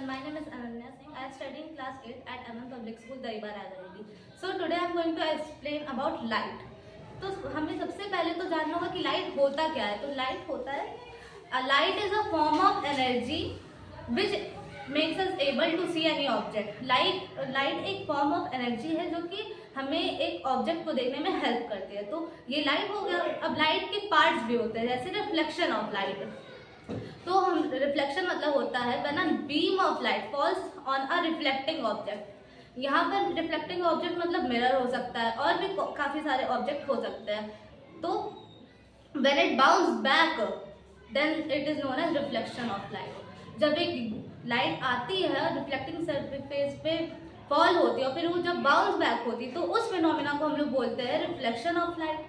everyone, my name is Ananya Singh. I study in class 8 at MM Public School, Dariba Rajareli. So today I am going to explain about light. तो हमें सबसे पहले तो जानना होगा कि light होता क्या है. तो लाइट होता है, light is a form of energy which makes us able to see any object. Light एक फॉर्म ऑफ एनर्जी है जो कि हमें एक ऑब्जेक्ट को देखने में हेल्प करती है. तो ये लाइट हो गया. अब लाइट के पार्ट्स भी होते हैं, जैसे रिफ्लेक्शन ऑफ लाइट. तो हम रिफ्लेक्शन मतलब होता है when a beam of light falls on a reflecting object. यहाँ पर रिफ्लेक्टिंग ऑब्जेक्ट मतलब मिरर हो सकता है और भी काफी सारे ऑब्जेक्ट हो सकते हैं. तो when it bounce back then it is known as reflection of light. जब एक लाइट आती है रिफ्लेक्टिंग सरफेस पे फॉल होती है और फिर वो जब बाउंस बैक होती है तो उस फिनोमिना को हम लोग बोलते हैं रिफ्लेक्शन ऑफ लाइट.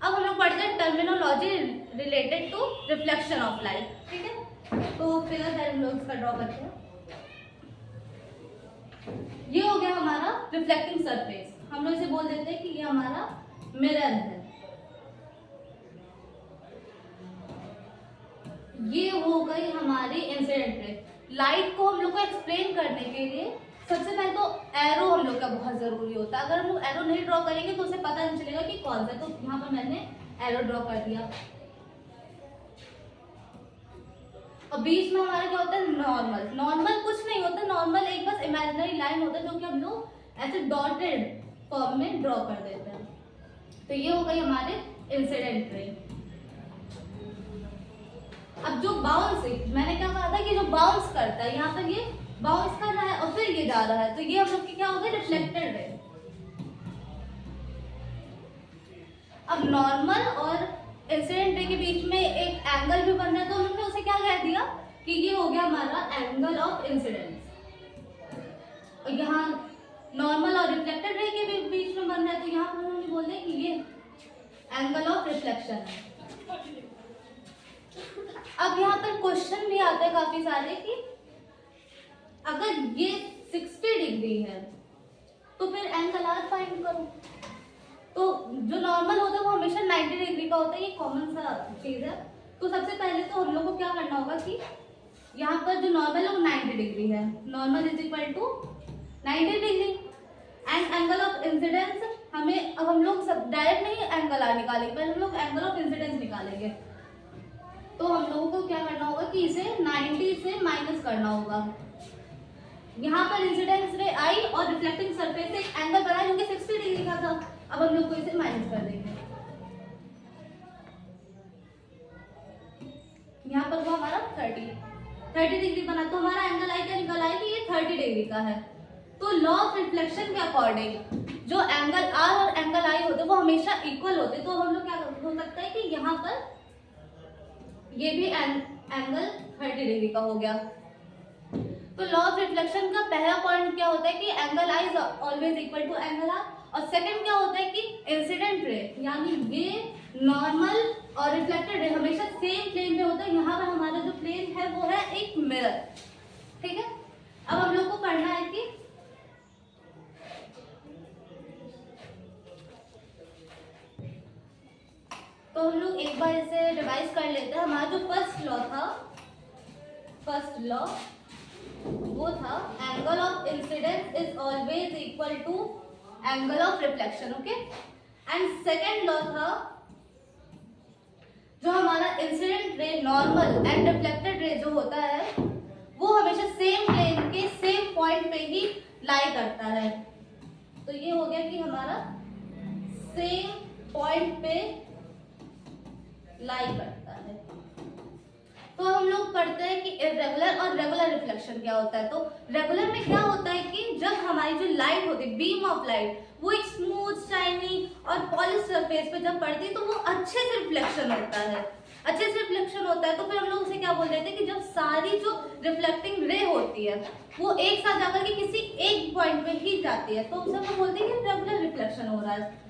अब हम लोग पढ़ते हैं terminology related to reflection of light. ठीक है, तो फिगर हम लोग इसका ड्रॉ करते हैं. ये हो गया हमारा रिफ्लेक्टिंग सरफेस. हम लोग इसे बोल देते हैं कि ये हमारा मिरर है. ये हो गई हमारी इंसिडेंट रे. लाइट को हम लोग को एक्सप्लेन करने के लिए सबसे पहले तो एरो हम लोग का बहुत जरूरी होता है. अगर हम लोग एरो नहीं ड्रॉ करेंगे तो उसे पता नहीं चलेगा कि कौन सा. तो यहाँ पर मैंने एरो ड्रॉ कर दिया. और बीच में हमारा क्या होता है नॉर्मल. नॉर्मल कुछ नहीं होता. नॉर्मल एक बस इमेजिनरी लाइन होता है जो कि हम लोग ऐसे डॉटेड फॉर्म में ड्रॉ कर देते हैं. तो ये हो गई हमारे इंसिडेंट रे. अब जो बाउंस, मैंने क्या कहा था कि जो बाउंस करता है, यहाँ पर ये बाउंस कर रहा है और फिर ये जा रहा है, तो ये हम लोग की क्या हो गया रिफ्लेक्टेड रे. अब नॉर्मल और इंसिडेंट रे के बीच में एक एंगल भी बन रहा है, तो हमने उसे क्या कह दिया कि ये हो गया हमारा एंगल ऑफ इंसिडेंस. और यहाँ नॉर्मल और रिफ्लेक्टेड रे के बीच में बन रहा है, तो यहाँ पर हमने बोल दिया कि ये एंगल ऑफ रिफ्लेक्शन है. अब यहाँ पर क्वेश्चन भी आते हैं काफी सारे कि अगर ये 60 डिग्री है तो फिर एंगल आर फाइंड करो. तो जो नॉर्मल होता है वो हमेशा 90 डिग्री का होता है. ये कॉमन सा चीज है. तो सबसे पहले तो हम लोग को क्या करना होगा कि यहाँ पर जो नॉर्मल है वो 90 डिग्री है. Normal is equal to 90 degree and angle of incidence हमें, अब हम लोग सब डायरेक्ट नहीं एंगल आर निकालेंगे, पहले हम लोग एंगल ऑफ इंसिडेंस निकालेंगे. तो हम लोगों को क्या करना होगा कि इसे 90 से माइनस करना होगा. यहाँ पर इंसिडेंस रे आई और रिफ्लेक्टिंग सरफेस से एक एंगल बना जो कि 60 डिग्री का था. अब हम लोग को इसे माइनस कर देंगे. यहाँ पर वो हमारा 30 डिग्री बना, तो हमारा एंगल आई क्या निकल आया कि ये 30 डिग्री का है. तो लॉ ऑफ रिफ्लेक्शन के अकॉर्डिंग जो एंगल आर और एंगल आई होते वो हमेशा इक्वल होते. तो हम लोग क्या हो सकता है कि यहाँ पर ये भी एंगल 30 डिग्री का हो गया. तो लॉ ऑफ रिफ्लेक्शन का पहला पॉइंट क्या होता है कि angle I is always equal to angle R. और सेकंड क्या होता है कि इंसिडेंट रे यानी ये नॉर्मल और रिफ्लेक्टेड रे हमेशा सेम प्लेन पे होता है. यहाँ पर हमारा जो प्लेन है वो है एक मिरर. ठीक है, अब हम लोग को पढ़ना है कि तो हम लोग एक बार इसे रिवाइज कर लेते हैं. हमारा जो फर्स्ट लॉ वो था angle of incidence is always equal to angle of reflection. Okay, and second law था जो हमारा incident ray normal and reflected ray जो होता है वो हमेशा सेम प्लेन के सेम पॉइंट पे ही लाई करता है. तो ये हो गया कि हमारा सेम पॉइंट पे लाई करता है. तो हम लोग पढ़ते हैं कि इरेगुलर और रेगुलर रिफ्लेक्शन क्या होता है. तो रेगुलर में क्या होता है कि जब हमारी जो लाइट होती है बीम ऑफ लाइट वो एक स्मूथ शाइनी और पॉलिश सरफेस पे जब पड़ती है तो वो अच्छे से रिफ्लेक्शन होता है. तो फिर हम लोग उसे क्या बोल देते हैं कि जब सारी जो रिफ्लेक्टिंग रे होती है वो एक साथ जाकर के किसी एक पॉइंट पे ही जाती है तो उसे हम बोलते हैं कि रेगुलर रिफ्लेक्शन हो रहा है.